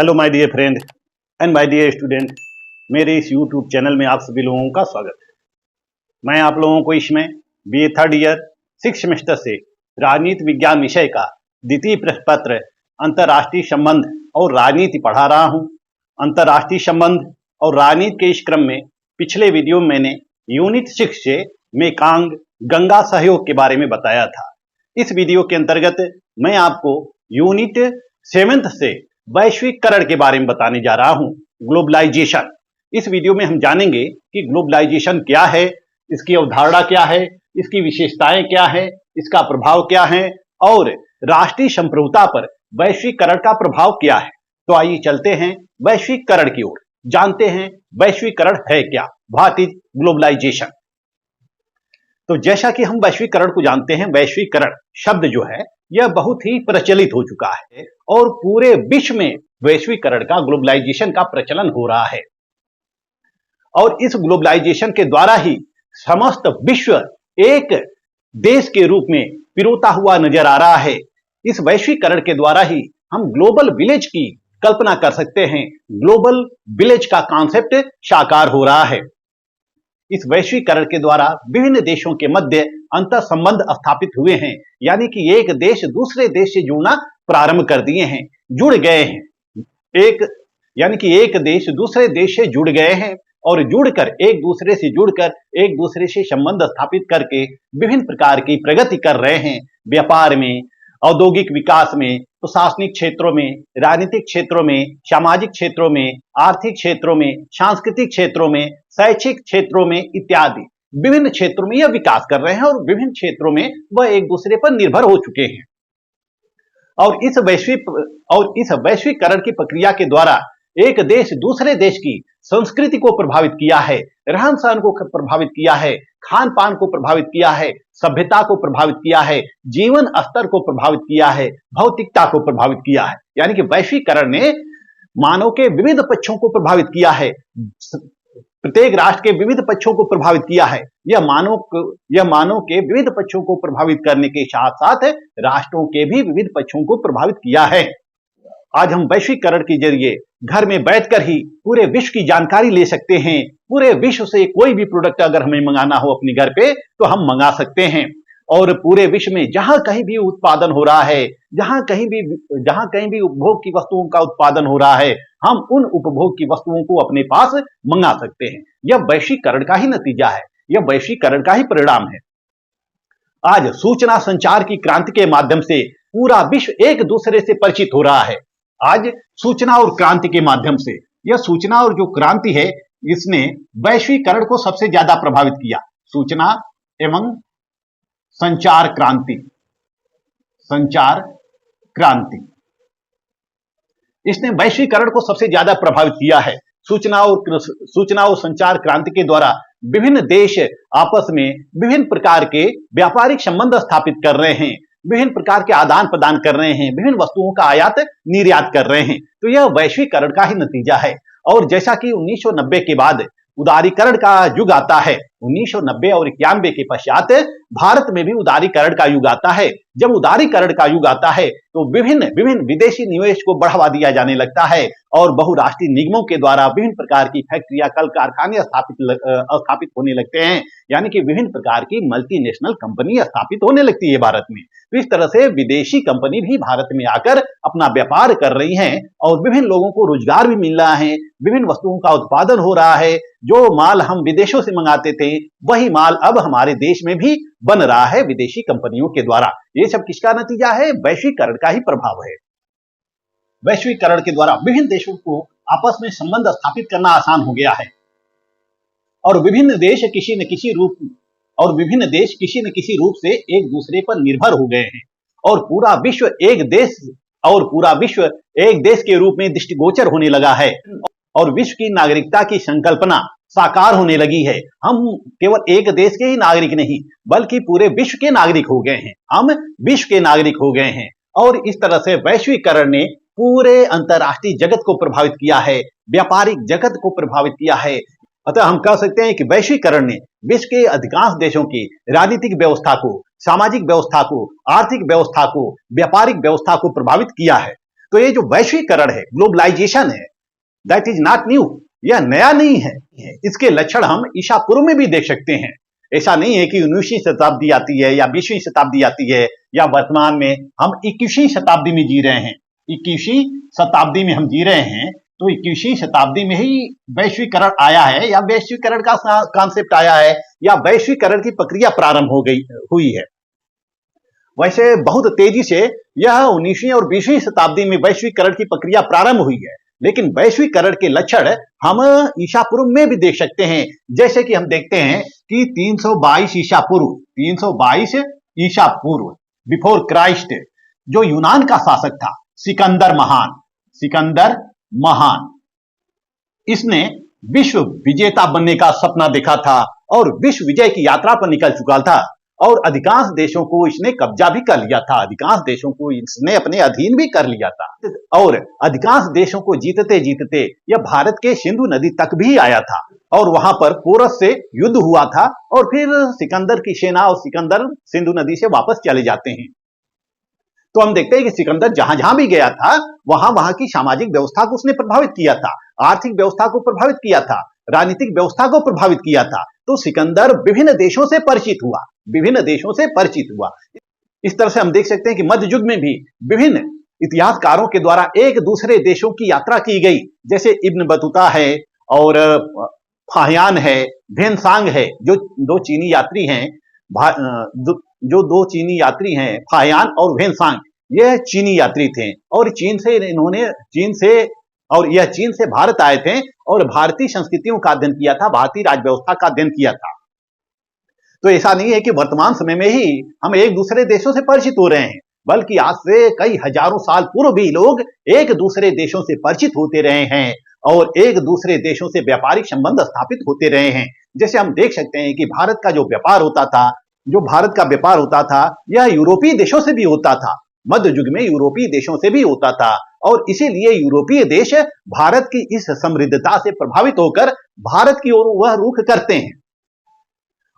Hello my dear friend and my dear student, मेरे इस YouTube channel में आप सभी लोगों का स्वागत है। मैं आप लोगों को इसमें बीए थर्ड ईयर 6 सेमेस्टर से राजनीति विज्ञान विषय का द्वितीय प्रश्न पत्र अंतर्राष्ट्रीय संबंध और राजनीति पढ़ा रहा हूं। अंतर्राष्ट्रीय संबंध और राजनीति के इस क्रम में पिछले वीडियो में मैंने यूनिट 6 से मेकांग गंगा सहयोग के बारे में बताया था। इस वीडियो के अंतर्गत मैं आपको यूनिट 7 से वैश्वीकरण के बारे में बताने जा रहा हूं, ग्लोबलाइजेशन। इस वीडियो में हम जानेंगे कि ग्लोबलाइजेशन क्या है, इसकी अवधारणा क्या है, इसकी विशेषताएं क्या है, इसका प्रभाव क्या है और राष्ट्रीय संप्रभुता पर वैश्वीकरण का प्रभाव क्या है। तो आइए चलते हैं वैश्वीकरण की ओर, जानते हैं वैश्वीकरण है क्या, व्हाट इज ग्लोबलाइजेशन। तो जैसा कि हम वैश्वीकरण को जानते हैं, वैश्वीकरण शब्द जो है यह बहुत ही प्रचलित हो चुका है और पूरे विश्व में वैश्वीकरण का, ग्लोबलाइजेशन का प्रचलन हो रहा है। और इस ग्लोबलाइजेशन के द्वारा ही समस्त विश्व एक देश के रूप में पिरोता हुआ नजर आ रहा है। इस वैश्वीकरण के द्वारा ही हम ग्लोबल विलेज की कल्पना कर सकते हैं। ग्लोबल विलेज का कॉन्सेप्ट साकार हो रहा है। इस वैश्वीकरण के द्वारा विभिन्न देशों के मध्य अंतर संबंध स्थापित हुए हैं, यानी कि एक देश दूसरे देश से जुड़ना प्रारंभ कर दिए हैं, जुड़ गए हैं। एक देश दूसरे देश से जुड़ गए हैं और जुड़कर एक दूसरे से संबंध स्थापित करके विभिन्न प्रकार की प्रगति कर रहे हैं। व्यापार में, औद्योगिक विकास में, प्रशासनिक क्षेत्रों में, राजनीतिक क्षेत्रों में, सामाजिक क्षेत्रों में, आर्थिक क्षेत्रों में, सांस्कृतिक क्षेत्रों में, शैक्षिक क्षेत्रों में इत्यादि विभिन्न क्षेत्रों में यह विकास कर रहे हैं और विभिन्न क्षेत्रों में वह एक दूसरे पर निर्भर हो चुके हैं। और इस वैश्वीकरण की प्रक्रिया के द्वारा एक देश दूसरे देश की संस्कृति को प्रभावित किया है, रहन सहन को प्रभावित किया है, खान पान को प्रभावित किया है, सभ्यता को प्रभावित किया है, जीवन स्तर को प्रभावित किया है, भौतिकता को प्रभावित किया है। यानी कि वैश्वीकरण ने मानव के विविध पक्षों को प्रभावित किया है, प्रत्येक राष्ट्र के विविध पक्षों को प्रभावित किया है। यह मानव के विविध पक्षों को प्रभावित करने के साथ साथ राष्ट्रों के भी विविध पक्षों को प्रभावित किया है। आज हम वैश्वीकरण के जरिए घर में बैठकर ही पूरे विश्व की जानकारी ले सकते हैं। पूरे विश्व से कोई भी प्रोडक्ट अगर हमें मंगाना हो अपने घर पे तो हम मंगा सकते हैं। और पूरे विश्व में जहां कहीं भी उत्पादन हो रहा है, जहां कहीं भी उपभोग की वस्तुओं का उत्पादन हो रहा है, हम उन उपभोग की वस्तुओं को अपने पास मंगा सकते हैं। यह वैश्वीकरण का ही नतीजा है, यह वैश्वीकरण का ही परिणाम है। आज सूचना संचार की क्रांति के माध्यम से पूरा विश्व एक दूसरे से परिचित हो रहा है। आज सूचना और क्रांति के माध्यम से, यह सूचना और जो क्रांति है इसने वैश्वीकरण को सबसे ज्यादा प्रभावित किया। सूचना एवं संचार क्रांति इसने वैश्वीकरण को सबसे ज्यादा प्रभावित किया है। सूचना और संचार क्रांति के द्वारा विभिन्न देश आपस में विभिन्न प्रकार के व्यापारिक संबंध स्थापित कर रहे हैं, विभिन्न प्रकार के आदान प्रदान कर रहे हैं, विभिन्न वस्तुओं का आयात निर्यात कर रहे हैं। तो यह वैश्वीकरण का ही नतीजा है। और जैसा कि 1990 के बाद उदारीकरण का युग आता है, 1990 और 91 के पश्चात भारत में भी उदारीकरण का युग आता है। जब उदारीकरण का युग आता है तो विभिन्न विदेशी निवेश को बढ़ावा दिया जाने लगता है और बहुराष्ट्रीय निगमों के द्वारा विभिन्न प्रकार की फैक्ट्रियां, कल कारखाने स्थापित होने लगते हैं। यानी कि विभिन्न प्रकार की मल्टीनेशनल कंपनी स्थापित होने लगती है भारत में। तो इस तरह से विदेशी कंपनी भी भारत में आकर अपना व्यापार कर रही हैं और विभिन्न लोगों को रोजगार भी मिल रहा है, विभिन्न वस्तुओं का उत्पादन हो रहा है। जो माल हम विदेशों से मंगाते थे वही माल अब हमारे देश में भी बन रहा है विदेशी कंपनियों के द्वारा। ये सब किसका नतीजा है? वैश्वीकरण का ही प्रभाव है। वैश्वीकरण के द्वारा विभिन्न देशों को आपस में संबंध स्थापित करना आसान हो गया है और विभिन्न देश किसी न किसी रूप से एक दूसरे पर निर्भर हो गए हैं और पूरा विश्व एक देश के रूप में दृष्टिगोचर होने लगा है और विश्व की नागरिकता की संकल्पना साकार होने लगी है। हम केवल एक देश के ही नागरिक नहीं बल्कि पूरे विश्व के नागरिक हो गए हैं। हम विश्व के नागरिक हो गए हैं और इस तरह से वैश्वीकरण ने पूरे अंतर्राष्ट्रीय जगत को प्रभावित किया है, व्यापारिक जगत को प्रभावित किया है। अतः हम कह सकते हैं कि वैश्वीकरण ने विश्व के अधिकांश देशों की राजनीतिक व्यवस्था को, सामाजिक व्यवस्था को, आर्थिक व्यवस्था को, व्यापारिक व्यवस्था को प्रभावित किया है। तो ये जो वैश्वीकरण है, ग्लोबलाइजेशन है, दैट इज नॉट न्यू, यह नया नहीं है। इसके लक्षण हम ईसा पूर्व में भी देख सकते हैं। ऐसा नहीं है कि 19वीं शताब्दी आती है या 20वीं शताब्दी आती है या वर्तमान में हम 21वीं शताब्दी में जी रहे हैं। 21वीं शताब्दी में हम जी रहे हैं, तो 21वीं शताब्दी में ही वैश्वीकरण आया है या वैश्वीकरण का कॉन्सेप्ट आया है या वैश्वीकरण की प्रक्रिया प्रारंभ हुई है। वैसे बहुत तेजी से यह 19वीं और 20वीं शताब्दी में वैश्वीकरण की प्रक्रिया प्रारंभ हुई है, लेकिन वैश्वीकरण के लक्षण हम ईसा पूर्व में भी देख सकते हैं। जैसे कि हम देखते हैं कि 322 ईसा पूर्व, 322 ईसा पूर्व बिफोर क्राइस्ट, जो यूनान का शासक था सिकंदर महान, इसने विश्व विजेता बनने का सपना देखा था और विश्व विजय की यात्रा पर निकल चुका था और अधिकांश देशों को इसने कब्जा भी कर लिया था, अधिकांश देशों को इसने अपने अधीन भी कर लिया था और अधिकांश देशों को जीतते जीतते यह भारत के सिंधु नदी तक भी आया था और वहां पर कोरस से युद्ध हुआ था और फिर सिकंदर की सेना और सिकंदर सिंधु नदी से वापस चले जाते हैं। तो हम देखते हैं कि सिकंदर जहां जहां भी गया था वहां की सामाजिक व्यवस्था को उसने प्रभावित किया था, आर्थिक व्यवस्था को प्रभावित किया था, राजनीतिक व्यवस्था को प्रभावित किया था। तो सिकंदर विभिन्न देशों से परिचित हुआ। इस तरह से हम देख सकते हैं कि मध्य युग में भी विभिन्न इतिहासकारों के द्वारा एक दूसरे देशों की यात्रा की गई, जैसे इब्न बतूता है और फाहियान है, भेनसांग है, जो दो चीनी यात्री हैं, जो दो चीनी यात्री हैं, फाहियान और भेनसांग, यह चीनी यात्री थे और चीन से भारत आए थे और भारतीय संस्कृतियों का अध्ययन किया था, भारतीय राज व्यवस्था का अध्ययन किया था। तो ऐसा नहीं है कि वर्तमान समय में ही हम एक दूसरे देशों से परिचित हो रहे हैं, बल्कि आज से कई हजारों साल पूर्व भी लोग एक दूसरे देशों से परिचित होते रहे हैं और एक दूसरे देशों से व्यापारिक संबंध स्थापित होते रहे हैं। जैसे हम देख सकते हैं कि भारत का जो व्यापार होता था, यह यूरोपीय देशों से भी होता था, मध्य युग में यूरोपीय देशों से भी होता था और इसीलिए यूरोपीय देश भारत की इस समृद्धता से प्रभावित होकर भारत की ओर वह रुख करते हैं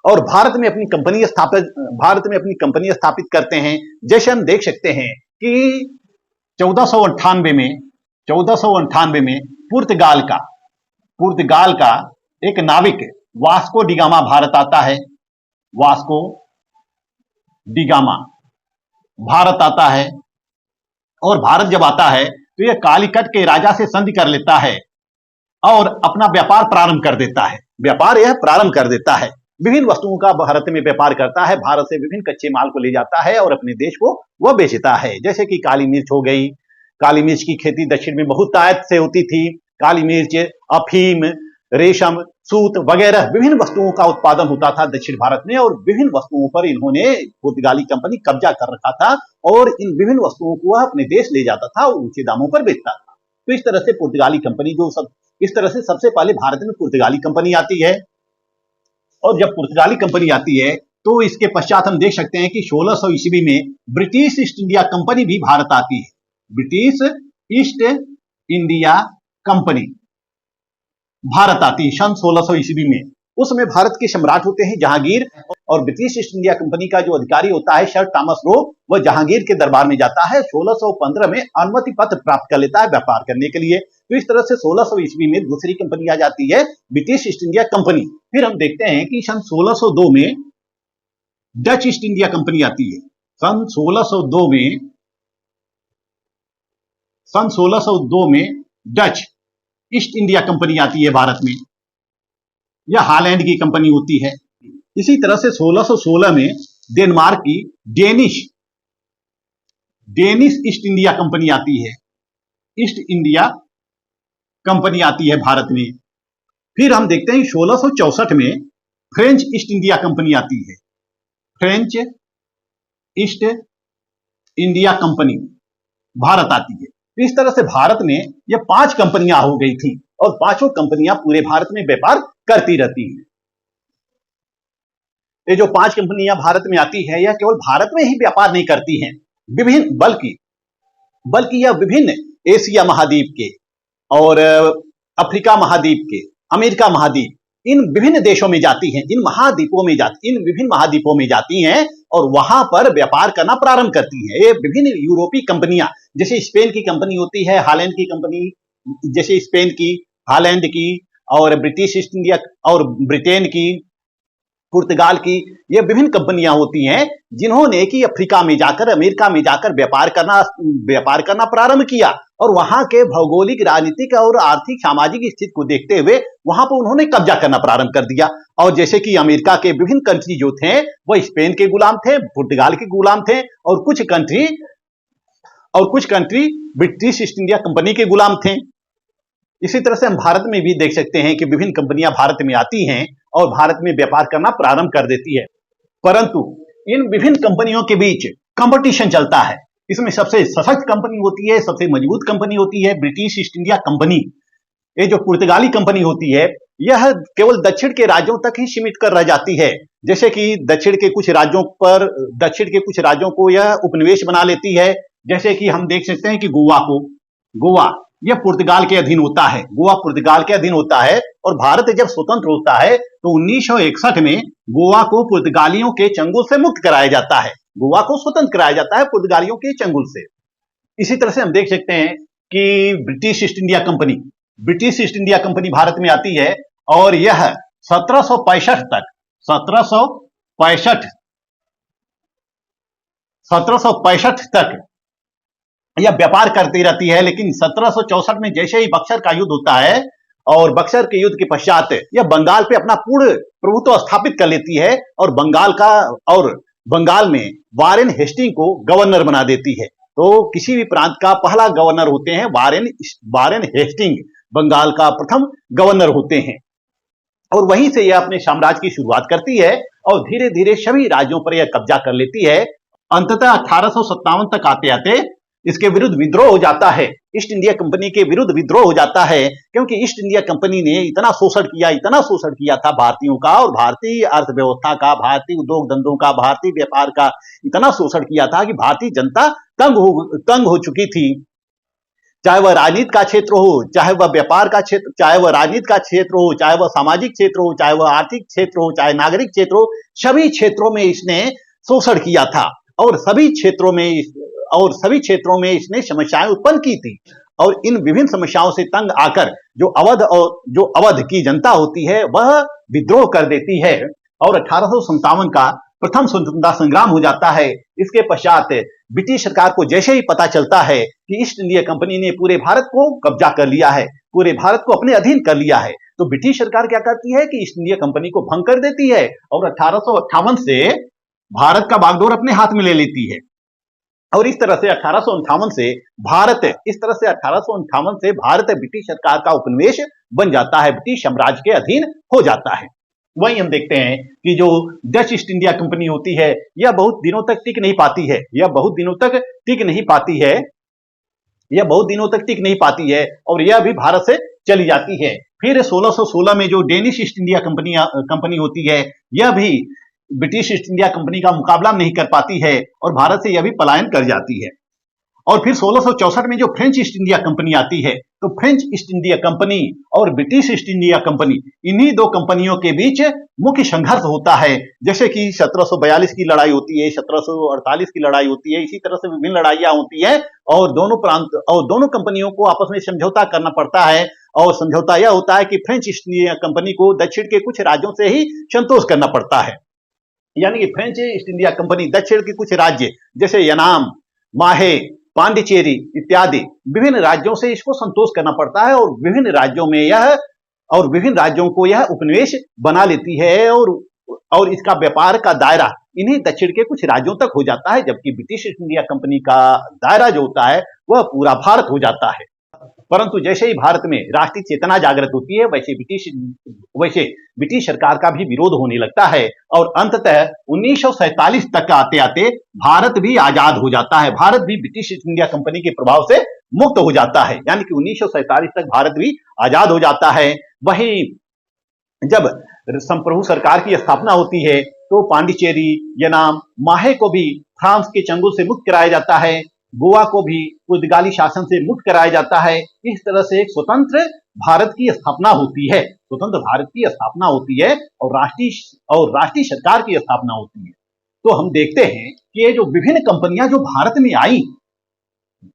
और भारत में अपनी कंपनी स्थापित करते हैं। जैसे हम देख सकते हैं कि 1498 में पुर्तगाल का एक नाविक वास्को डिगामा भारत आता है। वास्को डिगामा भारत आता है और भारत जब आता है तो यह कालीकट के राजा से संधि कर लेता है और अपना व्यापार प्रारंभ कर देता है। विभिन्न वस्तुओं का भारत में व्यापार करता है, भारत से विभिन्न कच्चे माल को ले जाता है और अपने देश को वह बेचता है। जैसे कि काली मिर्च हो गई, काली मिर्च की खेती दक्षिण में बहुत तायत से होती थी। काली मिर्च, अफीम, रेशम, सूत वगैरह विभिन्न वस्तुओं का उत्पादन होता था दक्षिण भारत में और विभिन्न वस्तुओं पर इन्होंने पुर्तगाली कंपनी कब्जा कर रखा था और इन विभिन्न वस्तुओं को वह अपने देश ले जाता था और ऊंचे दामों पर बेचता था। तो इस तरह से पुर्तगाली कंपनी सबसे पहले भारत में पुर्तगाली कंपनी आती है और जब पुर्तगाली कंपनी आती है तो इसके पश्चात हम देख सकते हैं कि 1600 ईस्वी में ब्रिटिश ईस्ट इंडिया कंपनी भी भारत आती है। British east India company Bharat आती है सन 1600 ईस्वी में। उसमें भारत के सम्राट होते हैं जहांगीर और ब्रिटिश ईस्ट इंडिया कंपनी का जो अधिकारी होता है सर थॉमस रो, वह जहांगीर के दरबार में जाता है। 1615 में अनुमति पत्र प्राप्त कर लेता है व्यापार करने के लिए। तो इस तरह से 1600 ईस्वी में दूसरी कंपनी आ जाती है, ब्रिटिश ईस्ट इंडिया कंपनी। फिर हम देखते हैं कि सन 1602 में डच ईस्ट इंडिया कंपनी आती है। सन 1602 में डच ईस्ट इंडिया कंपनी आती है भारत में। यह हालैंड की कंपनी होती है। इसी तरह से 1616 में डेनमार्क की डेनिश ईस्ट इंडिया कंपनी आती है। ईस्ट इंडिया कंपनी आती है भारत में। फिर हम देखते हैं 1664 में फ्रेंच ईस्ट इंडिया कंपनी आती है। French east India company Bharat आती है। इस तरह से भारत में ये 5 कंपनियां हो गई थी और पांचों कंपनियां पूरे भारत में व्यापार करती रहती हैं। ये जो 5 कंपनियां भारत में आती है यह केवल भारत में ही व्यापार नहीं करती हैं, बल्कि यह विभिन्न एशिया महाद्वीप के और अफ्रीका महाद्वीप के, अमेरिका महाद्वीप, इन विभिन्न देशों में जाती हैं, इन विभिन्न महाद्वीपों में जाती हैं और वहां पर व्यापार करना प्रारंभ करती हैं। ये विभिन्न यूरोपीय कंपनियां, जैसे स्पेन की कंपनी होती है, हालैंड की कंपनी, जैसे स्पेन की, हालैंड की, और ब्रिटिश ईस्ट इंडिया और ब्रिटेन की, पुर्तगाल की, ये विभिन्न कंपनियां होती हैं जिन्होंने कि अफ्रीका में जाकर, अमेरिका में जाकर व्यापार करना प्रारंभ किया, और वहां के भौगोलिक, राजनीतिक और आर्थिक सामाजिक स्थिति को देखते हुए वहां पर उन्होंने कब्जा करना प्रारंभ कर दिया। और जैसे कि अमेरिका के विभिन्न कंट्री जो थे वो स्पेन के गुलाम थे, पुर्तगाल के गुलाम थे, और कुछ country British east India company के गुलाम थे। इसी तरह से हम भारत में भी देख सकते हैं कि विभिन्न कंपनियां भारत में आती हैं और भारत में व्यापार करना प्रारंभ कर देती है, परंतु इन विभिन्न कंपनियों के बीच कंपटीशन चलता है। इसमें सबसे सशक्त कंपनी होती है, सबसे मजबूत कंपनी होती है ब्रिटिश ईस्ट इंडिया कंपनी। ये जो पुर्तगाली कंपनी होती है यह केवल दक्षिण के राज्यों तक ही सीमित कर रह जाती है। जैसे कि दक्षिण के कुछ राज्यों को यह उपनिवेश बना लेती है। जैसे कि हम देख सकते हैं कि गोवा यह पुर्तगाल के अधीन होता है, गोवा पुर्तगाल के अधीन होता है। और भारत जब स्वतंत्र होता है तो 1961 में गोवा को पुर्तगालियों के चंगुल से मुक्त कराया जाता है, गोवा को स्वतंत्र कराया जाता है पुर्तगालियों के चंगुल से। इसी तरह से हम देख सकते हैं कि British east India company Bharat में आती है, और यह 1765 तक यह व्यापार करती रहती है। लेकिन 1764 में जैसे ही बक्सर का युद्ध होता है, और बक्सर के युद्ध के पश्चात यह बंगाल पे अपना पूर्ण प्रभुत्व स्थापित कर लेती है, और बंगाल में वारेन हेस्टिंग को गवर्नर बना देती है। तो किसी भी प्रांत का पहला गवर्नर होते हैं वारेन हेस्टिंग, बंगाल का प्रथम गवर्नर होते हैं। और वहीं से यह अपने साम्राज्य की शुरुआत करती है और धीरे धीरे सभी राज्यों पर यह कब्जा कर लेती है। अंततः 1857 तक आते आते इसके विरुद्ध विद्रोह हो जाता है, ईस्ट इंडिया कंपनी के विरुद्ध विद्रोह हो जाता है, क्योंकि ईस्ट इंडिया कंपनी ने इतना शोषण किया था भारतीयों का, और भारतीय अर्थव्यवस्था का, भारतीय उद्योग धंधों का, भारतीय व्यापार का इतना शोषण किया था कि भारतीय जनता तंग हो चुकी थी। चाहे वह राजनीति का क्षेत्र हो, चाहे वह व्यापार का क्षेत्र, चाहे वह राजनीति का क्षेत्र हो, चाहे वह सामाजिक क्षेत्र हो, चाहे वह आर्थिक क्षेत्र हो, चाहे नागरिक क्षेत्र हो, सभी क्षेत्रों में इसने शोषण किया था, और सभी क्षेत्रों में इसने समस्याएं उत्पन्न की थी। और इन विभिन्न समस्याओं से तंग आकर जो अवध की जनता होती है वह विद्रोह कर देती है, और 1857 का प्रथम स्वतंत्रता संग्राम हो जाता है। इसके पश्चात ब्रिटिश सरकार को जैसे ही पता चलता है कि ईस्ट इंडिया कंपनी ने पूरे भारत को कब्जा कर लिया है, पूरे भारत को अपने अधीन कर लिया है, तो ब्रिटिश सरकार क्या करती है कि ईस्ट इंडिया कंपनी को भंग कर देती है, और 1858 से भारत का बागडोर अपने हाथ में ले लेती है। और इस तरह से 1858 से भारत ब्रिटिश सरकार का उपनिवेश बन जाता है, ब्रिटिश साम्राज्य के अधीन हो जाता है। वहीं हम देखते हैं कि जो डच ईस्ट इंडिया कंपनी होती है यह बहुत दिनों तक टिक नहीं पाती है, यह बहुत दिनों तक टिक नहीं पाती है, और यह भी भारत से चली जाती है। फिर 1616 में जो डेनिश ईस्ट इंडिया कंपनी होती है यह भी ब्रिटिश ईस्ट इंडिया कंपनी का मुकाबला नहीं कर पाती है, और भारत से यह भी पलायन कर जाती है। और फिर 1664 में जो फ्रेंच ईस्ट इंडिया कंपनी आती है, तो फ्रेंच ईस्ट इंडिया कंपनी और ब्रिटिश ईस्ट इंडिया कंपनी, इन्हीं दो कंपनियों के बीच मुख्य संघर्ष होता है। जैसे कि 1742 की लड़ाई होती है, 1748 की लड़ाई होती है, इसी तरह से विभिन्न लड़ाइयां होती है, और दोनों कंपनियों को आपस में समझौता करना पड़ता है। और समझौता यह होता है कि फ्रेंच ईस्ट इंडिया कंपनी को दक्षिण के कुछ राज्यों से ही संतोष करना पड़ता है, यानी कि फ्रेंच ईस्ट इंडिया कंपनी दक्षिण के कुछ राज्य जैसे यनाम, माहे, पांडिचेरी इत्यादि विभिन्न राज्यों से इसको संतोष करना पड़ता है, और विभिन्न राज्यों को यह उपनिवेश बना लेती है, और इसका व्यापार का दायरा इन्हीं दक्षिण के कुछ राज्यों तक हो जाता है, जबकि ब्रिटिश ईस्ट इंडिया कंपनी का दायरा जो होता है वह पूरा भारत हो जाता है। परंतु जैसे ही भारत में राष्ट्रीय चेतना जागृत होती है वैसे ब्रिटिश सरकार का भी विरोध होने लगता है, और अंततः 1947 तक आते आते भारत भी आजाद हो जाता है, भारत भी ब्रिटिश ईस्ट इंडिया कंपनी के प्रभाव से मुक्त हो जाता है, यानी कि 1947 तक भारत भी आजाद हो जाता है। वहीं जब संप्रभु सरकार की स्थापना होती है तो पांडिचेरी, यनाम, माहे को भी फ्रांस के चंगुल से मुक्त कराया जाता है, गोवा को भी पुर्तगाली शासन से मुक्त कराया जाता है। इस तरह से एक स्वतंत्र भारत की स्थापना होती है, और राष्ट्रीय सरकार की स्थापना होती है। तो हम देखते हैं कि ये जो विभिन्न कंपनियां जो भारत में आई,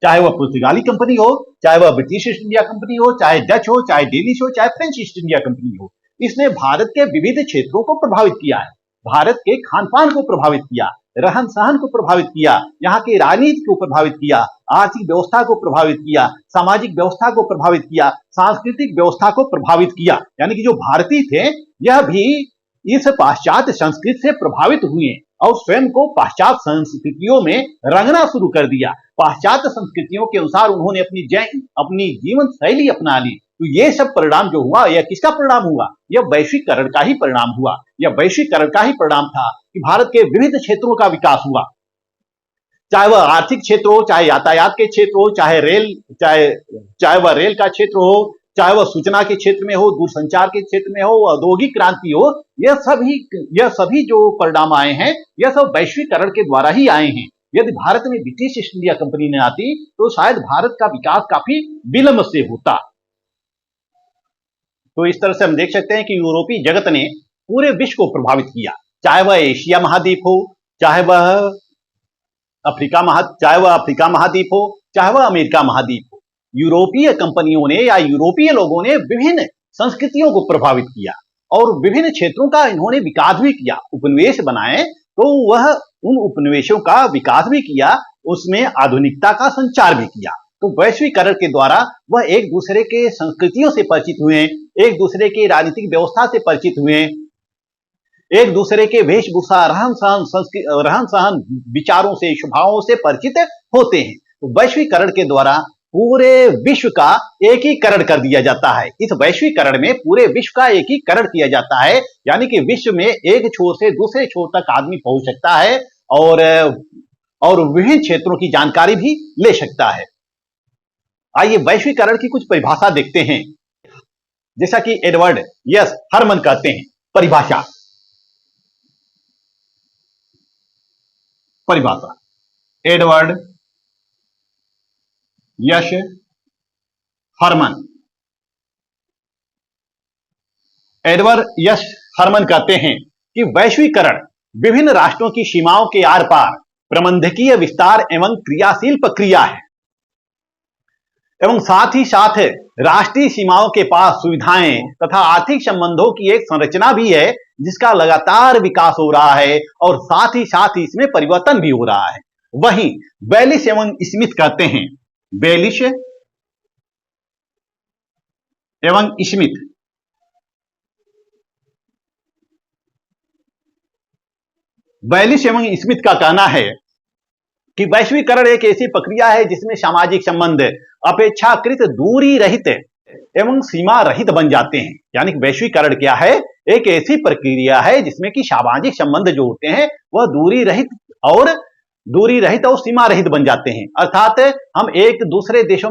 चाहे वह पुर्तगाली कंपनी हो, चाहे वह ब्रिटिश ईस्ट इंडिया कंपनी हो, चाहे डच हो, चाहे डेनिश हो, चाहे फ्रेंच ईस्ट इंडिया कंपनी हो, इसने भारत के विविध क्षेत्रों को प्रभावित किया है। भारत के खान पान को प्रभावित किया, रहन सहन को प्रभावित किया, यहाँ की राजनीति को प्रभावित किया, आर्थिक व्यवस्था को प्रभावित किया, सामाजिक व्यवस्था को प्रभावित किया, सांस्कृतिक व्यवस्था को प्रभावित किया। यानी कि जो भारतीय थे यह भी इस पाश्चात्य संस्कृति से प्रभावित हुए और स्वयं को पाश्चात्य संस्कृतियों में रंगना शुरू कर दिया। पाश्चात्य संस्कृतियों के अनुसार उन्होंने अपनी जीवन शैली अपना ली। तो ये सब परिणाम जो हुआ, यह किसका परिणाम हुआ? यह वैश्वीकरण का ही परिणाम हुआ। यह वैश्वीकरण का ही परिणाम था कि भारत के विविध क्षेत्रों का विकास हुआ, चाहे वह आर्थिक क्षेत्र हो, चाहे यातायात के क्षेत्र हो, चाहे वह रेल का क्षेत्र हो, चाहे वह सूचना के क्षेत्र में हो, दूरसंचार के क्षेत्र में हो, औद्योगिक क्रांति हो। यह सभी जो परिणाम आए हैं, यह सब वैश्वीकरण के द्वारा ही आए हैं। यदि भारत में ब्रिटिश ईस्ट इंडिया कंपनी ने आती तो शायद भारत का विकास काफी विलंब से होता। तो इस तरह से हम देख सकते हैं कि यूरोपीय जगत ने पूरे विश्व को प्रभावित किया, चाहे वह एशिया महाद्वीप हो, चाहे वह अफ्रीका महाद्वीप हो, चाहे वह अमेरिका महाद्वीप हो। यूरोपीय कंपनियों ने या यूरोपीय लोगों ने विभिन्न संस्कृतियों को प्रभावित किया और विभिन्न क्षेत्रों का इन्होंने विकास भी किया। उपनिवेश बनाए तो वह उन उपनिवेशों का विकास भी किया, उसमें आधुनिकता का संचार भी किया। तो वैश्वीकरण के द्वारा वह एक दूसरे के संस्कृतियों से परिचित हुए, एक दूसरे की राजनीतिक व्यवस्था से परिचित हुए, एक दूसरे के वेशभूषा, रहन सहन, विचारों से, स्वभावों से परिचित होते हैं। तो वैश्वीकरण के द्वारा पूरे विश्व का एकीकरण कर दिया जाता है। इस वैश्वीकरण में पूरे विश्व का एकीकरण किया जाता है, यानी कि विश्व में एक छोर से दूसरे छोर तक आदमी पहुंच सकता है और विभिन्न क्षेत्रों की जानकारी भी ले सकता है। आइए वैश्वीकरण की कुछ परिभाषा देखते हैं, जैसा कि एडवर्ड यस हरमन कहते हैं। परिभाषा एडवर्ड यश हरमन। एडवर्ड यश हरमन कहते हैं कि वैश्वीकरण विभिन्न राष्ट्रों की सीमाओं के आर पार प्रबंधकीय विस्तार एवं क्रियाशील प्रक्रिया है, एवं साथ ही साथ राष्ट्रीय सीमाओं के पास सुविधाएं तथा आर्थिक संबंधों की एक संरचना भी है, जिसका लगातार विकास हो रहा है और साथ ही इसमें परिवर्तन भी हो रहा है। वहीं बेलिश एवं स्मिथ कहते हैं, बेलिश एवं स्मिथ का कहना है कि वैश्वीकरण एक ऐसी प्रक्रिया है जिसमें सामाजिक संबंध अपेक्षाकृत दूरी रहित एवं सीमा रहित बन जाते हैं। यानी कि वैश्वीकरण क्या है? एक ऐसी प्रक्रिया है जिसमें कि सामाजिक संबंध जो होते हैं वह दूरी रहित और सीमा रहित बन जाते हैं। अर्थात हम एक दूसरे देशों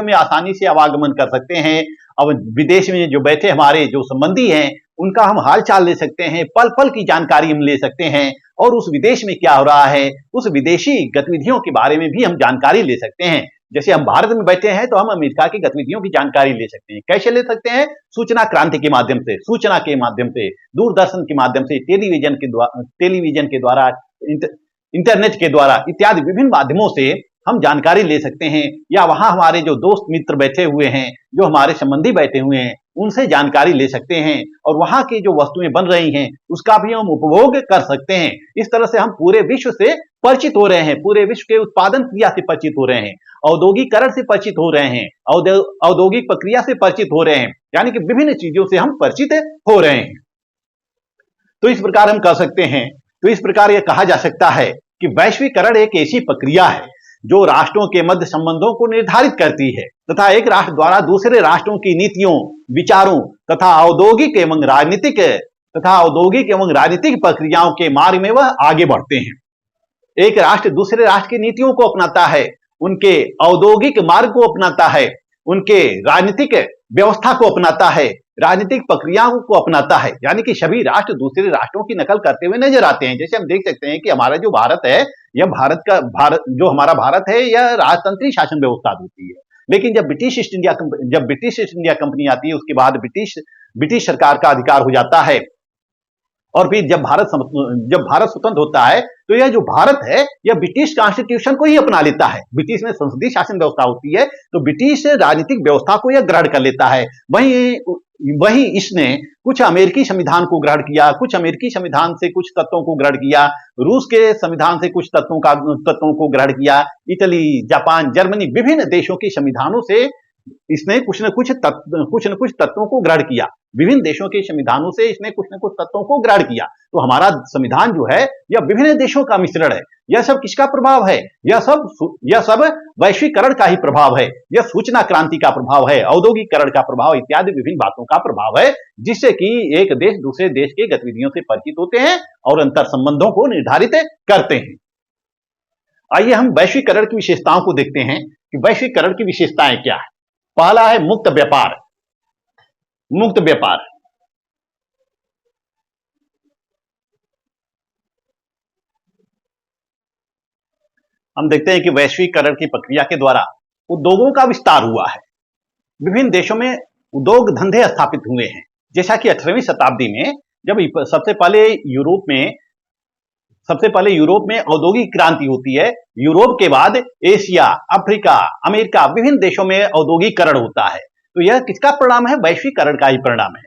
में आसानी से आवागमन कर सकते हैं। अब विदेश में जो बैठे हमारे जो संबंधी हैं उनका हम हालचाल ले सकते हैं, पल पल की जानकारी हम ले सकते हैं और उस विदेश में क्या हो रहा है, उस विदेशी गतिविधियों के बारे में भी हम जानकारी ले सकते हैं। जैसे हम भारत में बैठे हैं तो हम अमेरिका की गतिविधियों की जानकारी ले सकते हैं। कैसे ले सकते हैं? सूचना क्रांति के माध्यम से, सूचना के माध्यम से, दूरदर्शन के माध्यम से, टेलीविजन के द्वारा, इंटरनेट के द्वारा इत्यादि विभिन्न माध्यमों से हम जानकारी ले सकते हैं। या वहां हमारे जो दोस्त मित्र बैठे हुए हैं, जो हमारे संबंधी बैठे हुए हैं, उनसे जानकारी ले सकते हैं और वहां की जो वस्तुएं बन रही हैं उसका भी हम उपभोग कर सकते हैं। इस तरह से हम पूरे विश्व से परिचित हो रहे हैं, पूरे विश्व के उत्पादन क्रिया से परिचित हो रहे हैं, औद्योगिकरण से परिचित हो रहे हैं, औद्योगिक प्रक्रिया से परिचित हो रहे हैं, यानी कि विभिन्न चीजों से हम परिचित हो रहे हैं। तो इस प्रकार हम कह सकते हैं, तो इस प्रकार यह कहा जा सकता है कि वैश्वीकरण एक ऐसी प्रक्रिया है जो राष्ट्रों के मध्य संबंधों को निर्धारित करती है तथा एक राष्ट्र द्वारा दूसरे राष्ट्रों की नीतियों, विचारों तथा औद्योगिक एवं राजनीतिक प्रक्रियाओं के मार्ग में वह आगे बढ़ते हैं। एक राष्ट्र दूसरे राष्ट्र की नीतियों को अपनाता है, उनके औद्योगिक मार्ग को अपनाता है, उनके राजनीतिक व्यवस्था को अपनाता है, राजनीतिक प्रक्रियाओं को अपनाता है। यानी कि सभी राष्ट्र दूसरे राष्ट्रों की नकल करते हुए नजर आते हैं। जैसे हम देख सकते हैं कि हमारा जो भारत है, यह हमारा भारत है, यह राजतंत्री शासन व्यवस्था होती है। लेकिन जब ब्रिटिश ईस्ट इंडिया कंपनी आती है, उसके बाद ब्रिटिश सरकार का अधिकार हो जाता है और फिर जब भारत स्वतंत्र होता है तो यह जो भारत है यह ब्रिटिश कॉन्स्टिट्यूशन को ही अपना लेता है। ब्रिटिश में संसदीय शासन व्यवस्था होती है तो ब्रिटिश राजनीतिक व्यवस्था को यह ग्रहण कर लेता है। वही इसने कुछ अमेरिकी संविधान को ग्रहण किया, कुछ अमेरिकी संविधान से कुछ तत्वों को ग्रहण किया, रूस के संविधान से कुछ तत्वों को ग्रहण किया, इटली, जापान, जर्मनी, विभिन्न देशों के संविधानों से इसने कुछ न कुछ तत्वों को ग्रहण किया। विभिन्न देशों के संविधानों से इसने कुछ न कुछ तत्वों को ग्रहण किया। तो हमारा संविधान जो है यह विभिन्न देशों का मिश्रण है। यह सब किसका प्रभाव है? यह सब वैश्वीकरण का ही प्रभाव है। यह सूचना क्रांति का प्रभाव है, औद्योगिकरण का प्रभाव इत्यादि विभिन्न बातों का प्रभाव है, जिससे कि एक देश दूसरे देश के गतिविधियों से परिचित होते हैं और अंतर संबंधों को निर्धारित करते हैं। आइए हम वैश्वीकरण की विशेषताओं को देखते हैं कि वैश्वीकरण की विशेषताएं क्या है। पहला है मुक्त व्यापार। मुक्त व्यापार हम देखते हैं कि वैश्वीकरण की प्रक्रिया के द्वारा उद्योगों का विस्तार हुआ है। विभिन्न देशों में उद्योग धंधे स्थापित हुए हैं। जैसा कि 18वीं शताब्दी में जब सबसे पहले यूरोप में औद्योगिक क्रांति होती है, यूरोप के बाद एशिया, अफ्रीका, अमेरिका, विभिन्न देशों में औद्योगिकरण होता है। तो यह किसका परिणाम है? वैश्वीकरण का ही परिणाम है।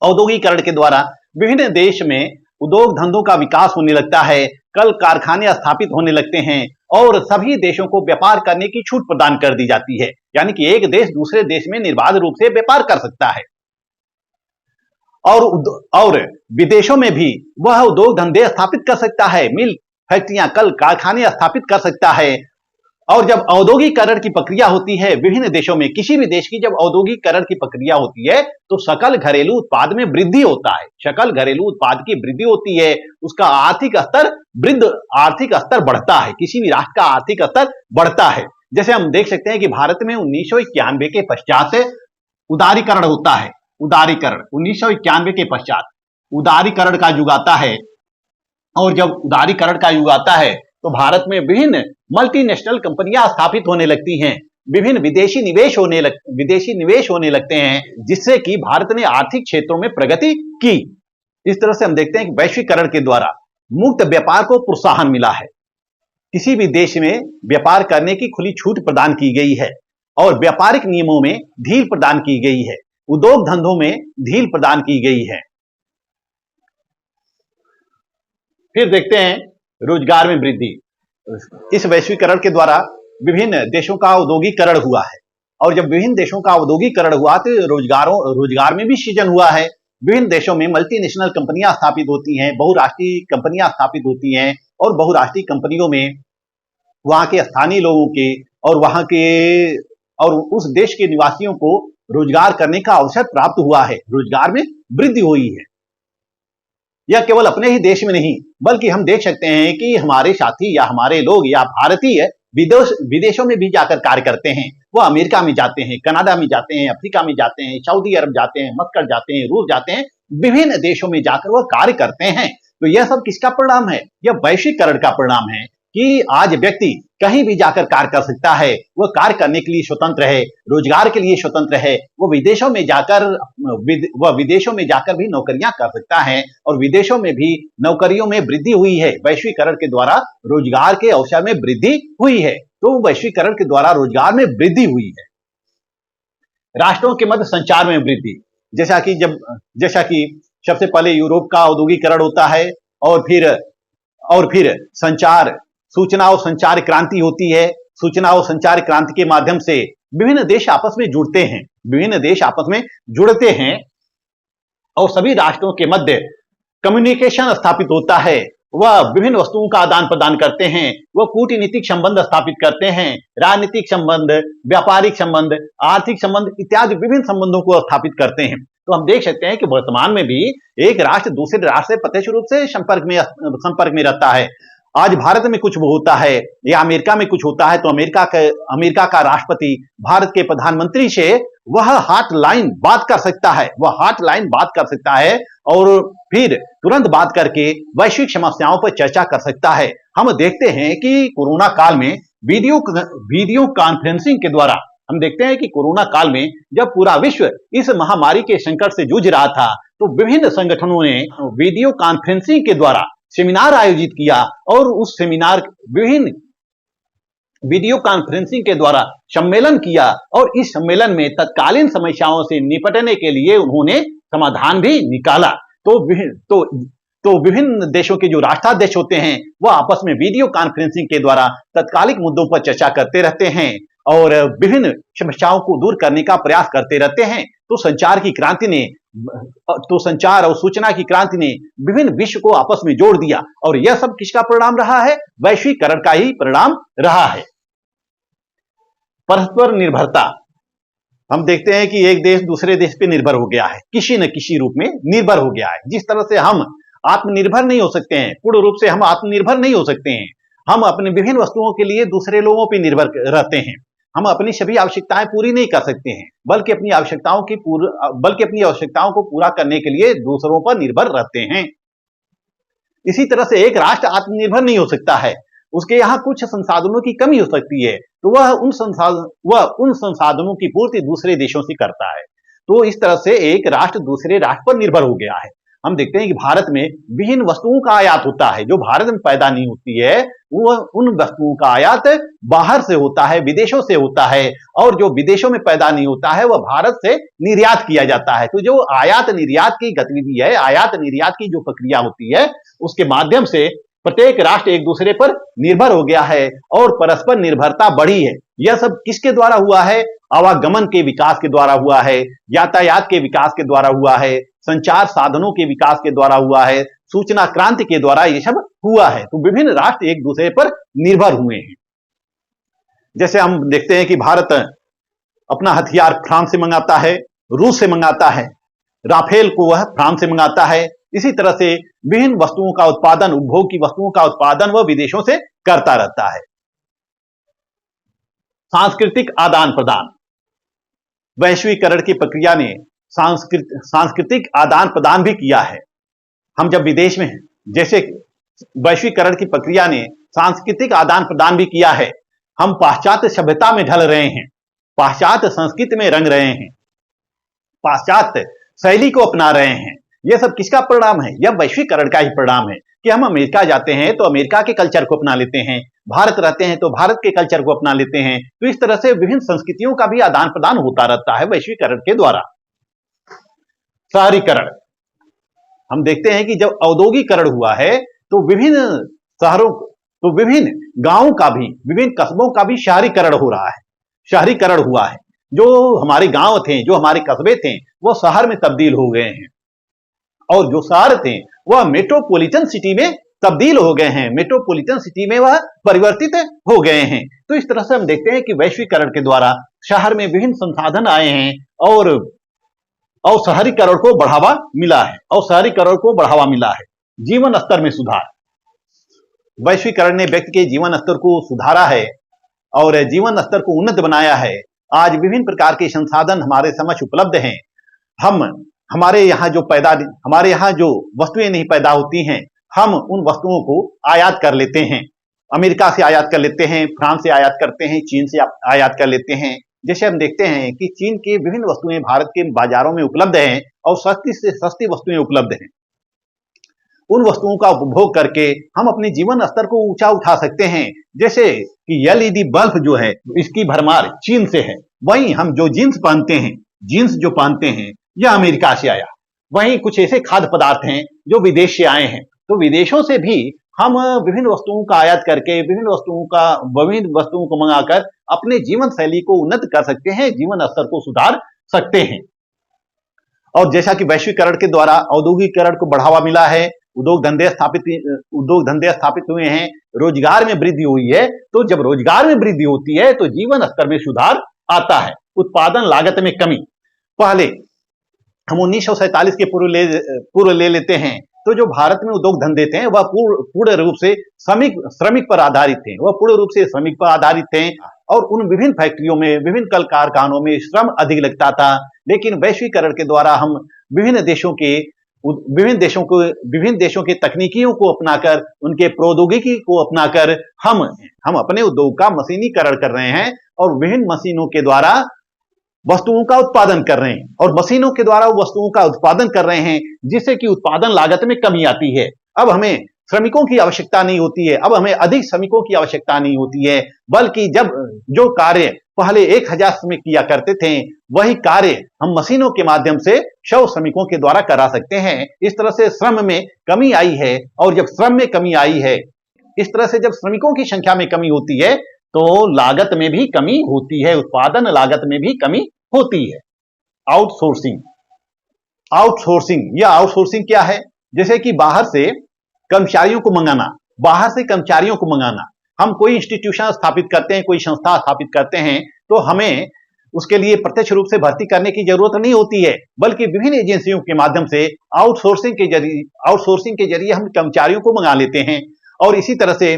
औद्योगिकरण के द्वारा विभिन्न देश में उद्योग धंधों का विकास होने लगता है, कल कारखाने स्थापित होने लगते हैं और सभी देशों को व्यापार करने की छूट प्रदान कर दी जाती है। यानी कि एक देश दूसरे देश में निर्बाध रूप से व्यापार कर सकता है और विदेशों में भी वह उद्योग धंधे स्थापित कर सकता है, मिल, फैक्ट्रियां, कल कारखाने स्थापित कर सकता है। और जब औद्योगिकरण की प्रक्रिया होती है विभिन्न देशों में, किसी भी देश की जब औद्योगिकरण की प्रक्रिया होती है तो सकल घरेलू उत्पाद में वृद्धि होता है। सकल घरेलू उत्पाद की वृद्धि होती है, उसका आर्थिक स्तर बढ़ता है, किसी भी राष्ट्र का आर्थिक स्तर बढ़ता है। जैसे हम देख सकते हैं कि भारत में 1991 के पश्चात उदारीकरण होता है। उदारीकरण 1991 के पश्चात उदारीकरण का युग आता है और जब उदारीकरण का युग आता है तो भारत में विभिन्न मल्टीनेशनल कंपनियां स्थापित होने लगती हैं, विभिन्न विदेशी निवेश होने लगते हैं, जिससे कि भारत ने आर्थिक क्षेत्रों में प्रगति की। इस तरह से हम देखते हैं कि वैश्वीकरण के द्वारा मुक्त व्यापार को प्रोत्साहन मिला है। किसी भी देश में व्यापार करने की खुली छूट प्रदान की गई है और व्यापारिक नियमों में ढील प्रदान की गई है, उद्योग धंधों में ढील प्रदान की गई है। फिर देखते हैं रोजगार में वृद्धि। इस वैश्वीकरण के द्वारा विभिन्न देशों का औद्योगिकरण हुआ है और जब विभिन्न देशों का औद्योगिकरण हुआ तो रोजगार में भी सृजन हुआ है। विभिन्न देशों में मल्टीनेशनल कंपनियां स्थापित होती हैं, बहुराष्ट्रीय कंपनियां स्थापित होती हैं और बहुराष्ट्रीय कंपनियों में वहां के स्थानीय लोगों के और उस देश के निवासियों को रोजगार करने का अवसर प्राप्त हुआ है, रोजगार में वृद्धि हुई है। यह केवल अपने ही देश में नहीं बल्कि हम देख सकते हैं कि हमारे साथी या हमारे लोग या भारतीय विदेशों में भी जाकर कार्य करते हैं। वो अमेरिका में जाते हैं, कनाडा में जाते हैं, अफ्रीका में जाते हैं, सऊदी अरब जाते हैं, मस्कट जाते हैं, रूस जाते हैं, विभिन्न देशों में जाकर वह कार्य करते हैं। तो यह सब किसका परिणाम है? यह वैश्वीकरण का परिणाम है कि आज व्यक्ति कहीं भी जाकर कार्य कर सकता है, वह कार्य करने के लिए स्वतंत्र है, रोजगार के लिए स्वतंत्र है। वह विदेशों में जाकर भी नौकरियां कर सकता है और विदेशों में भी नौकरियों में वृद्धि हुई है। वैश्वीकरण के द्वारा रोजगार के अवसर में वृद्धि हुई है। तो वैश्वीकरण के द्वारा रोजगार में वृद्धि हुई है। राष्ट्रों के मध्य संचार में वृद्धि, जैसा कि सबसे पहले यूरोप का औद्योगिकरण होता है और फिर सूचना और संचार क्रांति होती है। सूचना और संचार क्रांति के माध्यम से विभिन्न देश आपस में जुड़ते हैं और सभी राष्ट्रों के मध्य कम्युनिकेशन स्थापित होता है। वह विभिन्न वस्तुओं का आदान प्रदान करते हैं, वह कूटनीतिक संबंध स्थापित करते हैं, राजनीतिक संबंध, व्यापारिक संबंध, आर्थिक संबंध इत्यादि विभिन्न संबंधों को स्थापित करते हैं। तो हम देख सकते हैं कि वर्तमान में भी एक राष्ट्र दूसरे राष्ट्र से प्रत्यक्ष रूप से संपर्क में रहता है। आज भारत में कुछ होता है या अमेरिका में कुछ होता है तो अमेरिका का राष्ट्रपति भारत के प्रधानमंत्री से वह हॉटलाइन बात कर सकता है और फिर तुरंत बात करके वैश्विक समस्याओं पर चर्चा कर सकता है। हम देखते हैं कि कोरोना काल में वीडियो कॉन्फ्रेंसिंग के द्वारा हम देखते हैं कि कोरोना काल में जब पूरा विश्व इस महामारी के संकट से जूझ रहा था, तो विभिन्न संगठनों ने वीडियो कॉन्फ्रेंसिंग के द्वारा सेमिनार आयोजित किया और उस सेमिनार विभिन्न वीडियो कॉन्फ्रेंसिंग के द्वारा सम्मेलन किया और इस सम्मेलन में तत्कालीन समस्याओं से निपटने के लिए उन्होंने समाधान भी निकाला। तो विभिन्न देशों के जो राष्ट्राध्यक्ष होते हैं वह आपस में वीडियो कॉन्फ्रेंसिंग के द्वारा तत्कालिक मुद्दों पर चर्चा करते रहते हैं और विभिन्न समस्याओं को दूर करने का प्रयास करते रहते हैं। तो संचार और सूचना की क्रांति ने विभिन्न विश्व को आपस में जोड़ दिया और यह सब किसका परिणाम रहा है? वैश्वीकरण का ही परिणाम रहा है। परस्पर निर्भरता, हम देखते हैं कि एक देश दूसरे देश पे निर्भर हो गया है, किसी न किसी रूप में निर्भर हो गया है। जिस तरह से हम आत्मनिर्भर नहीं हो सकते हैं, पूर्ण रूप से हम आत्मनिर्भर नहीं हो सकते हैं, हम अपने विभिन्न वस्तुओं के लिए दूसरे लोगों पर निर्भर रहते हैं। हम अपनी सभी आवश्यकताएं पूरी नहीं कर सकते हैं, बल्कि अपनी आवश्यकताओं को पूरा करने के लिए दूसरों पर निर्भर रहते हैं। इसी तरह से एक राष्ट्र आत्मनिर्भर नहीं हो सकता है, उसके यहाँ कुछ संसाधनों की कमी हो सकती है, तो वह उन संसाधनों की पूर्ति दूसरे देशों से करता है। तो इस तरह से एक राष्ट्र दूसरे राष्ट्र पर निर्भर हो गया है। हम देखते हैं कि भारत में विभिन्न वस्तुओं का आयात होता है जो भारत में पैदा नहीं होती है, वो उन वस्तुओं का आयात बाहर से होता है, विदेशों से होता है, और जो विदेशों में पैदा नहीं होता है वह भारत से निर्यात किया जाता है। तो जो आयात निर्यात की गतिविधि है, आयात निर्यात की जो प्रक्रिया होती है, उसके माध्यम से प्रत्येक राष्ट्र एक दूसरे पर निर्भर हो गया है और परस्पर निर्भरता बढ़ी है। यह सब किसके द्वारा हुआ है? आवागमन के विकास के द्वारा हुआ है, यातायात के विकास के द्वारा हुआ है, संचार साधनों के विकास के द्वारा हुआ है, सूचना क्रांति के द्वारा यह सब हुआ है। तो विभिन्न राष्ट्र एक दूसरे पर निर्भर हुए हैं। जैसे हम देखते हैं कि भारत अपना हथियार फ्रांस से मंगाता है, रूस से मंगाता है, राफेल को वह फ्रांस से मंगाता है। इसी तरह से विभिन्न वस्तुओं का उत्पादन, उपभोग की वस्तुओं का उत्पादन वह विदेशों से करता रहता है। सांस्कृतिक आदान प्रदान, वैश्वीकरण की प्रक्रिया ने सांस्कृतिक आदान प्रदान भी किया है। हम जब विदेश में हैं, जैसे वैश्वीकरण की प्रक्रिया ने सांस्कृतिक आदान प्रदान भी किया है। हम पाश्चात्य सभ्यता में ढल रहे हैं, पाश्चात्य संस्कृति में रंग रहे हैं, पाश्चात्य शैली को अपना रहे हैं। यह सब किसका परिणाम है? यह वैश्वीकरण का ही परिणाम है कि हम अमेरिका जाते हैं तो अमेरिका के कल्चर को अपना लेते हैं, भारत रहते हैं तो भारत के कल्चर को अपना लेते हैं। तो इस तरह से विभिन्न संस्कृतियों का भी आदान प्रदान होता रहता है वैश्वीकरण के द्वारा। शहरीकरण, हम देखते हैं कि जब औद्योगिकरण हुआ है तो विभिन्न शहरों, तो विभिन्न गांवों का भी, विभिन्न कस्बों का भी शहरीकरण हो रहा है, शहरीकरण हुआ है। जो हमारे गांव थे, जो हमारे कस्बे थे, वो शहर में तब्दील हो गए हैं और जो शहर थे वह मेट्रोपॉलिटन सिटी में तब्दील हो गए हैं, मेट्रोपॉलिटन सिटी में वह परिवर्तित हो गए हैं। तो इस तरह से हम देखते हैं कि वैश्वीकरण के द्वारा शहर में विभिन्न संसाधन आए हैं और शहरीकरण को बढ़ावा मिला है, और शहरीकरण को बढ़ावा मिला है। जीवन स्तर में सुधार, वैश्वीकरण ने व्यक्ति के जीवन स्तर को सुधारा है और जीवन स्तर को उन्नत बनाया है। आज विभिन्न प्रकार के संसाधन हमारे समक्ष उपलब्ध हैं। हमारे यहाँ जो वस्तुएं नहीं पैदा होती हैं, हम उन वस्तुओं को आयात कर लेते हैं। अमेरिका से आयात कर लेते हैं, फ्रांस से आयात करते हैं, चीन से आयात कर लेते हैं। जैसे हम देखते हैं कि चीन की विभिन्न वस्तुएं भारत के बाजारों में उपलब्ध हैं और सस्ती से सस्ती वस्तुएं उपलब्ध हैं। उन वस्तुओं का उपभोग करके हम अपने जीवन स्तर को ऊंचा उठा सकते हैं। जैसे कि एलईडी बल्ब जो है, इसकी भरमार चीन से है। वहीं हम जो जीन्स जो पहनते हैं यह अमेरिका से आया। वहीं कुछ ऐसे खाद्य पदार्थ हैं जो विदेश से आए हैं। तो विदेशों से भी हम विभिन्न वस्तुओं का आयात करके, विभिन्न वस्तुओं को मंगाकर अपने जीवन शैली को उन्नत कर सकते हैं, जीवन स्तर को सुधार सकते हैं। और जैसा कि वैश्वीकरण के द्वारा औद्योगिकरण को बढ़ावा मिला है, उद्योग धंधे स्थापित हुए हैं, रोजगार में वृद्धि हुई है। तो जब रोजगार में वृद्धि होती है तो जीवन स्तर में सुधार आता है। उत्पादन लागत में कमी, पहले हम 1947 के पूर्व ले लेते हैं तो जो भारत में उद्योग धंधे थे वह पूर्ण रूप से श्रमिक पर आधारित थे, वह पूर्ण रूप से श्रमिक पर आधारित थे और उन विभिन्न फैक्ट्रियों में, विभिन्न कल कारखानों में श्रम अधिक लगता था। लेकिन वैश्वीकरण के द्वारा हम विभिन्न देशों के विभिन्न देशों के तकनीकियों को अपनाकर, उनके प्रौद्योगिकी को अपनाकर हम अपने उद्योग का मशीनीकरण कर रहे हैं और विभिन्न मशीनों के द्वारा वस्तुओं का उत्पादन कर रहे हैं और मशीनों के द्वारा वस्तुओं का उत्पादन कर रहे हैं, जिससे कि उत्पादन लागत में कमी आती है। अब हमें श्रमिकों की आवश्यकता नहीं होती है, अब हमें अधिक श्रमिकों की आवश्यकता नहीं होती है, बल्कि जब जो कार्य पहले 1000 श्रमिक किया करते थे, वही कार्य हम मशीनों के माध्यम से 100 श्रमिकों के द्वारा करा सकते हैं। इस तरह से श्रम में कमी आई है, और जब श्रम में कमी आई है, इस तरह से जब श्रमिकों की संख्या में कमी होती है तो लागत में भी कमी होती है, उत्पादन लागत में भी कमी होती है। आउटसोर्सिंग आउटसोर्सिंग क्या है? जैसे कि बाहर से कर्मचारियों को मंगाना, हम कोई इंस्टीट्यूशन स्थापित करते हैं, कोई संस्था स्थापित करते हैं, तो हमें उसके लिए प्रत्यक्ष रूप से भर्ती करने की जरूरत नहीं होती है, बल्कि विभिन्न एजेंसियों के माध्यम से आउटसोर्सिंग के जरिए हम कर्मचारियों को मंगा लेते हैं। और इसी तरह से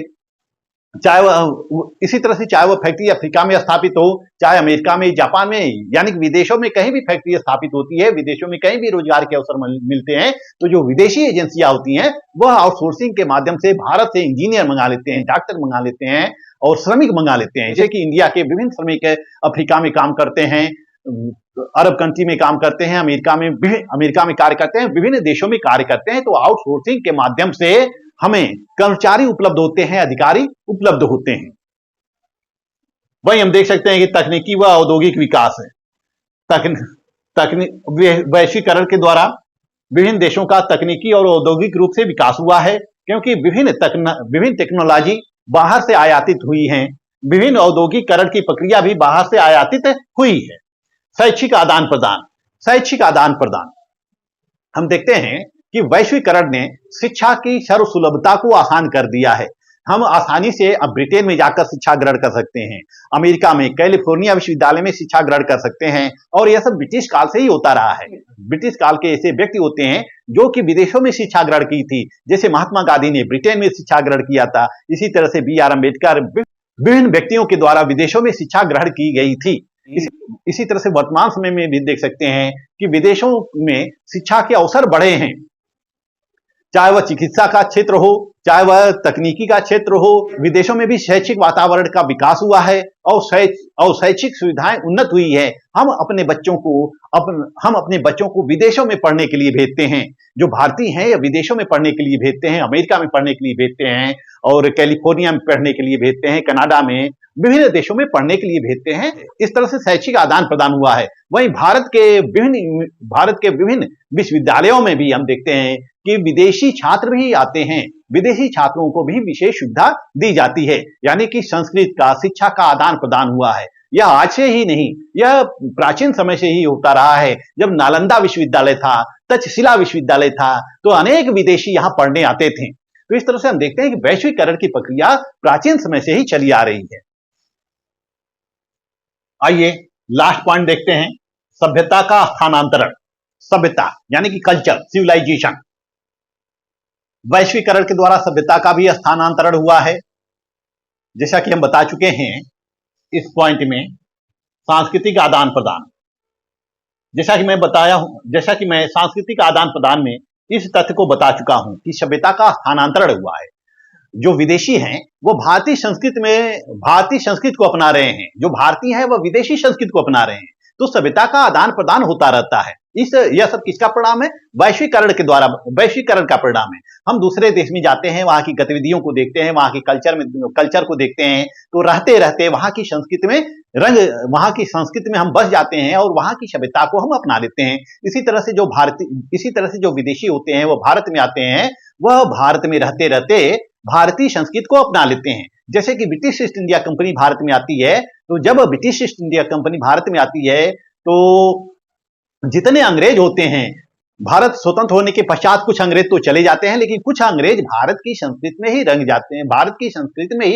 चाहे वह फैक्ट्री अफ्रीका में स्थापित हो, चाहे अमेरिका में, जापान में, यानी कि विदेशों में कहीं भी फैक्ट्री स्थापित होती है, विदेशों में कहीं भी रोजगार के अवसर मिलते हैं, तो जो विदेशी एजेंसियां होती हैं वह आउटसोर्सिंग के माध्यम से भारत से इंजीनियर मंगा लेते हैं, डॉक्टर मंगा लेते हैं और श्रमिक मंगा लेते हैं। जैसे कि इंडिया के विभिन्न श्रमिक अफ्रीका में काम करते हैं, अरब कंट्री में काम करते हैं, अमेरिका में कार्य करते हैं, विभिन्न देशों में कार्य करते हैं। तो आउटसोर्सिंग के माध्यम से हमें कर्मचारी उपलब्ध होते हैं, अधिकारी उपलब्ध होते हैं। वही हम देख सकते हैं कि तकनीकी व औद्योगिक विकास है। वैश्वीकरण के द्वारा विभिन्न देशों का तकनीकी और औद्योगिक रूप से विकास हुआ है, क्योंकि विभिन्न टेक्नोलॉजी बाहर से आयातित हुई हैं, विभिन्न औद्योगिकरण की प्रक्रिया भी बाहर से आयातित हुई है। शैक्षिक आदान प्रदान हम देखते हैं कि वैश्वीकरण ने शिक्षा की सर्वसुलभता को आसान कर दिया है। हम आसानी से अब ब्रिटेन में जाकर शिक्षा ग्रहण कर सकते हैं, अमेरिका में कैलिफोर्निया विश्वविद्यालय में शिक्षा ग्रहण कर सकते हैं, और यह सब ब्रिटिश काल से ही होता रहा है। ब्रिटिश काल के ऐसे व्यक्ति होते हैं जो कि विदेशों में शिक्षा ग्रहण की थी, जैसे महात्मा गांधी ने ब्रिटेन में शिक्षा ग्रहण किया था, इसी तरह से BR अम्बेडकर, विभिन्न व्यक्तियों के द्वारा विदेशों में शिक्षा ग्रहण की गई थी। इसी तरह से वर्तमान समय में भी देख सकते हैं कि विदेशों में शिक्षा के अवसर बढ़े हैं, चाहे वह चिकित्सा का क्षेत्र हो, चाहे वह तकनीकी का क्षेत्र हो, विदेशों में भी शैक्षिक वातावरण का विकास हुआ है और शैक्षिक सुविधाएं उन्नत हुई है। हम अपने बच्चों को विदेशों में पढ़ने के लिए भेजते हैं, जो भारतीय हैं या विदेशों में पढ़ने के लिए भेजते हैं, अमेरिका में पढ़ने के लिए भेजते हैं और कैलिफोर्निया में पढ़ने के लिए भेजते हैं, कनाडा में, विभिन्न देशों में पढ़ने के लिए भेजते हैं। इस तरह से शैक्षिक आदान प्रदान हुआ है। वहीं भारत के विभिन्न विश्वविद्यालयों में भी हम देखते हैं कि विदेशी छात्र भी आते हैं, विदेशी छात्रों को भी विशेष सुविधा दी जाती है, यानी कि संस्कृत का, शिक्षा का आदान प्रदान हुआ है। यह आज से ही नहीं, यह प्राचीन समय से ही होता रहा है। जब नालंदा विश्वविद्यालय था, तक्षशिला विश्वविद्यालय था, तो अनेक विदेशी यहाँ पढ़ने आते थे। तो इस तरह से हम देखते हैं कि वैश्वीकरण की प्रक्रिया प्राचीन समय से ही चली आ रही है। आइए लास्ट पॉइंट देखते हैं, सभ्यता का स्थानांतरण। सभ्यता यानी कि कल्चर, सिविलाइजेशन। वैश्वीकरण के द्वारा सभ्यता का भी स्थानांतरण हुआ है, जैसा कि हम बता चुके हैं इस पॉइंट में। सांस्कृतिक आदान प्रदान, जैसा कि मैं सांस्कृतिक आदान प्रदान में इस तथ्य को बता चुका हूं कि सभ्यता का स्थानांतरण हुआ है। जो विदेशी हैं वो भारतीय संस्कृति को अपना रहे हैं, जो भारतीय हैं वह विदेशी संस्कृति को अपना रहे हैं, तो सभ्यता का आदान प्रदान होता रहता है। यह सब किसका परिणाम है? वैश्वीकरण का परिणाम है। हम दूसरे देश में जाते हैं, वहां की गतिविधियों को देखते हैं, वहां के कल्चर को देखते हैं, तो रहते रहते वहां की संस्कृति में हम बस जाते हैं और वहां की सभ्यता को हम अपना लेते हैं। इसी तरह से जो विदेशी होते हैं वो भारत में आते हैं, वह भारत में रहते रहते भारतीय संस्कृति को अपना लेते हैं। जैसे कि British east India company Bharat में आती है, तो जब British east India company Bharat में आती है तो जितने अंग्रेज होते हैं, भारत स्वतंत्र होने के पश्चात कुछ अंग्रेज तो चले जाते हैं, लेकिन कुछ अंग्रेज भारत की संस्कृति में ही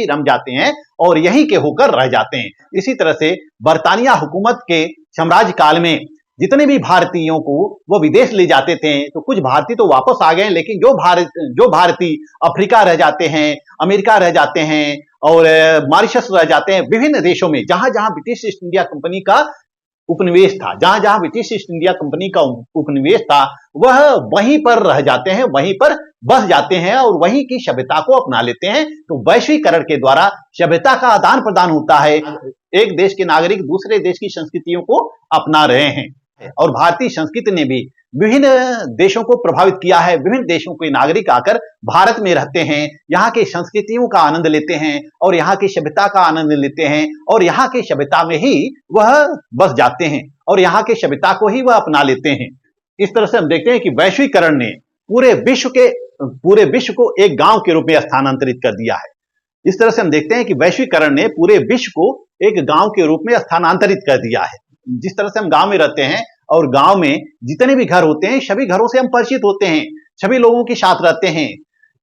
रंग जाते हैं और यहीं के होकर रह जाते हैं। इसी तरह से बरतानिया हुकूमत के साम्राज्य काल में जितने भी भारतीयों को वो विदेश ले जाते थे, तो कुछ भारतीय तो वापस आ गए, लेकिन जो भारतीय अफ्रीका रह जाते हैं, अमेरिका रह जाते हैं और मॉरिशस रह जाते हैं, विभिन्न देशों में जहां जहां ब्रिटिश ईस्ट इंडिया कंपनी का उपनिवेश था, जहां जहां ब्रिटिश ईस्ट इंडिया कंपनी का उपनिवेश था, वह वहीं पर रह जाते हैं, वहीं पर बस जाते हैं और वहीं की सभ्यता को अपना लेते हैं। तो वैश्वीकरण के द्वारा सभ्यता का आदान प्रदान होता है, एक देश के नागरिक दूसरे देश की संस्कृतियों को अपना रहे हैं। और भारतीय संस्कृति ने भी विभिन्न देशों को प्रभावित किया है। विभिन्न देशों के नागरिक आकर भारत में रहते हैं, यहाँ की संस्कृतियों का आनंद लेते हैं और यहाँ की सभ्यता का आनंद लेते हैं और यहाँ की सभ्यता में ही वह बस जाते हैं और यहाँ की सभ्यता को ही वह अपना लेते हैं। इस तरह से हम देखते हैं कि वैश्वीकरण ने पूरे विश्व को एक गांव के रूप में स्थानांतरित कर दिया है। इस तरह से हम देखते हैं कि वैश्वीकरण ने पूरे विश्व को एक गांव के रूप में स्थानांतरित कर दिया है। जिस तरह से हम गांव में रहते हैं और गांव में जितने भी घर होते हैं, सभी घरों से हम परिचित होते हैं, सभी लोगों के साथ रहते हैं।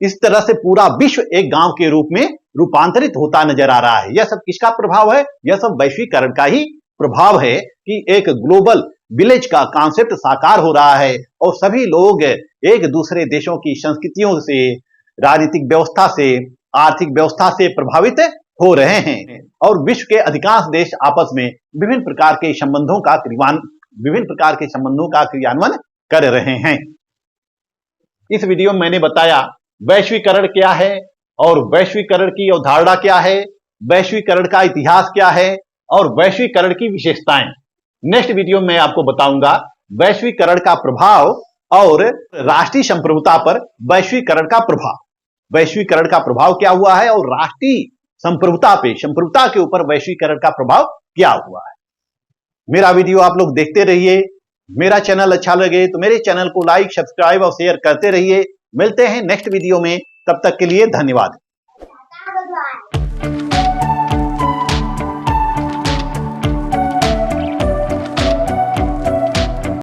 इस तरह से पूरा विश्व एक गांव के रूप में रूपांतरित होता नजर आ रहा है। यह सब किसका प्रभाव है? यह सब वैश्वीकरण का ही प्रभाव है कि एक ग्लोबल विलेज का कॉन्सेप्ट साकार हो रहा है और सभी लोग एक दूसरे देशों की संस्कृतियों से, राजनीतिक व्यवस्था से, आर्थिक व्यवस्था से प्रभावित हो रहे हैं और विश्व के अधिकांश देश आपस में विभिन्न प्रकार के संबंधों का क्रियान्वयन कर रहे हैं। इस वीडियो में मैंने बताया वैश्वीकरण क्या है और वैश्वीकरण की अवधारणा क्या है, वैश्वीकरण का इतिहास क्या है और वैश्वीकरण की विशेषताएं। नेक्स्ट वीडियो में आपको बताऊंगा वैश्वीकरण का प्रभाव और राष्ट्रीय संप्रभुता पर वैश्वीकरण का प्रभाव। वैश्वीकरण का प्रभाव क्या हुआ है और राष्ट्रीय संप्रभुता के ऊपर वैश्वीकरण का प्रभाव क्या हुआ है। मेरा वीडियो आप लोग देखते रहिए। मेरा चैनल अच्छा लगे तो मेरे चैनल को लाइक, सब्सक्राइब और शेयर करते रहिए। मिलते हैं नेक्स्ट वीडियो में, तब तक के लिए धन्यवाद।